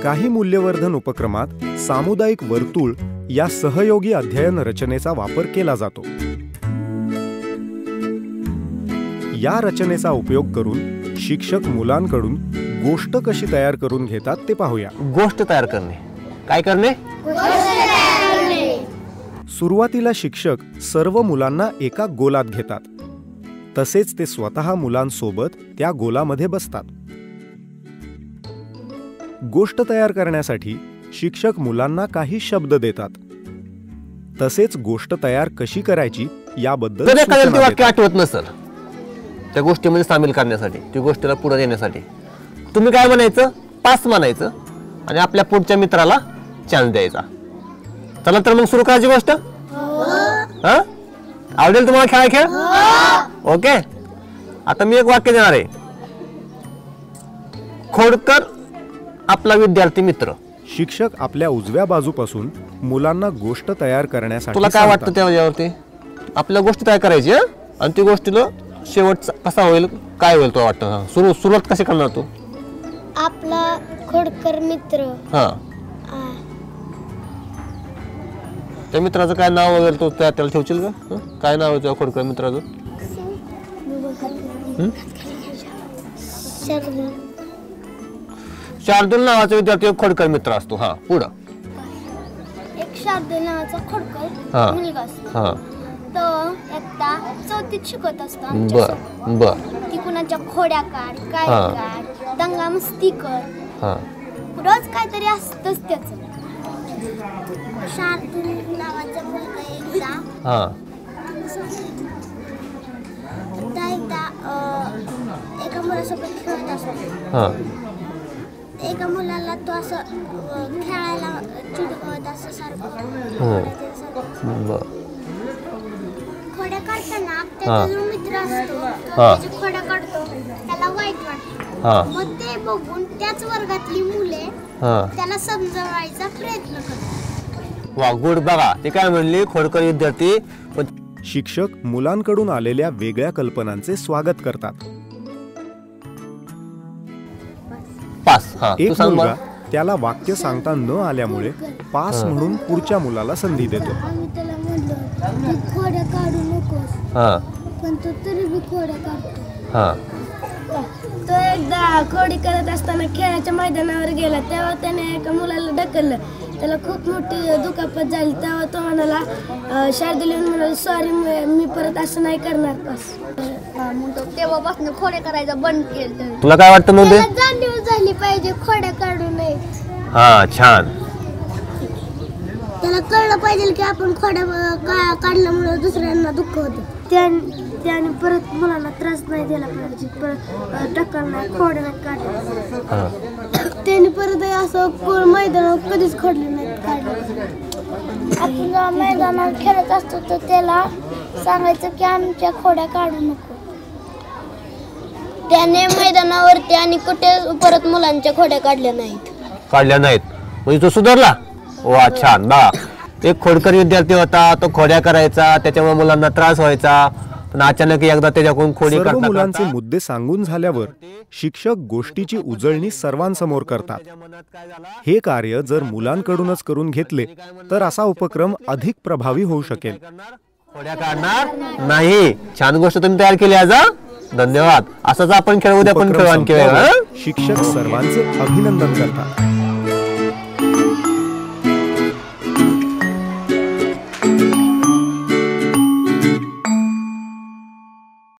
काही मूल्यवर्धन उपक्रमात सामुदायिक वर्तुळ या सहयोगी अध्ययन रचनेचा वापर केला जातो. या रचनेचा उपयोग करून शिक्षक मुलांकडून गोष्ट कशी तयार करून घेतात ते पाहूया. गोष्ट तयार करणे. काय करणे? सुरुवातीला शिक्षक सर्व मुलांना एका गोलात घेतात. तसेच ते स्वतः मुलांसोबत त्या गोलामध्ये बसतात. गोष्ट तयार करण्यासाठी शिक्षक मुलांना काही शब्द देतात. तसेच गोष्ट तयार कशी करायची याबद्दल वाक्य आठवत नसेल त्या गोष्टीमध्ये सामील करण्यासाठी, ती गोष्टीला पुढे नेण्यासाठी तुम्ही काय म्हणायचं? पास म्हणायचं आणि आपल्या पुढच्या मित्राला चान्स द्यायचा. चला तर मग सुरू करायची गोष्ट. आवडेल तुम्हाला खेळ? ओके. आता मी एक वाक्य देणार आहे. खोडकर आपला विद्यार्थी मित्र. शिक्षक आपल्या उजव्या बाजूपासून मुलांना गोष्ट तयार करण्यासाठी तुला काय वाटतं त्याच्यावरती? आपल्या गोष्ट तयार करायची आणि ती गोष्टीला शेवट कसा होईल, काय होईल तो वाटतं? सुरुवात कशी करणार तू? आपला खोडकर मित्र. त्या मित्राचं काय नाव वगैरे तो त्याला ठेवशील का? काय नाव आहे खोडकर मित्राचं? शार्दूल नावाचा विद्यार्थी खोडकर मित्र असतो. पुढं एक शार्दूल नावाचा खोडकर मुलगा असतो. तो एकदा चौथीत शिकत असतो. ती कुणाच्या खोड्या काढ, काय काढ, दंगा मस्ती कर, रोज काहीतरी असतच त्याचं. शार्दूल नावाचा मुलगा एकदा एका मुलासोबत खेळत असतो. एका मुलाला तो असं खेळायला चिडवत असं सारखं. खोड्या काढताना त्याचा जो मित्र असतो त्याची खोड्या काढतो, त्याला वाईट वाटतं. मग ते बघून त्याच वर्गातली मुले त्याला समजवायचा प्रयत्न करतात. वा, गुड. बघा ते काय म्हणले, खोडकर विद्यार्थी. शिक्षक मुलांकडून आलेल्या वेगळ्या कल्पनांचे स्वागत करतात. पास. एक मुलगा त्याला वाक्य सांगता न आल्यामुळे पास म्हणून पुढच्या मुलाला संधी देतो. खोड्या काढू नकोस, पण तो तरी बी खोड्या काढतो. तो एकदा खोडी करत असताना खेळाच्या मैदानावर गेला. तेव्हा त्याने एका मुलाला ढकललं. त्याला खूप मोठी दुखापत झाली. तेव्हा तो म्हणाला, शार्दूल म्हणाला, सॉरी, मी परत असं नाही करणार. तेव्हापासून खोड्या करायचं बंद केलं. तुला काय वाटतं? मग जाणीव झाली पाहिजे खोड्या काढू नये. छान. त्याला कळलं पाहिजे की आपण खोड्या काढल्यामुळे दुसऱ्यांना दुःख होतं. त्याने परत मुलांना त्रास नाही दिला पाहिजे. परत टक्कल नाही, खोड्या नाही काढल्या. त्याने परत असं मैदानावर कधीच खोडले नाही काढले. आपण मैदानावर खेळत असतो तर त्याला सांगायचं की आमच्या खोड्या काढू नको. त्याने मैदानावरती आणि कुठे परत मुलांच्या खोड्या काढल्या नाहीत. म्हणजे तो सुधारला. वा, छान. बा, एक खोडकर विद्यार्थी होता. तो खोड्या करायचा, त्याच्यामुळे मुलांना त्रास व्हायचा. पण अचानक एकदा त्याच्याकडून खोडी सर्व मुलांचे मुद्दे सांगून झाल्यावर शिक्षक गोष्टीची उजळणी सर्वांसमोर करतात. हे कार्य जर मुलांकडूनच करून घेतले तर असा उपक्रम अधिक प्रभावी होऊ शकेल. खोड्या काढणार नाही. छान गोष्ट तुम्ही तयार केली आज. धन्यवाद. असंच आपण खेळ, उद्या पण खेळू आणखी. शिक्षक सर्वांचे अभिनंदन करतात.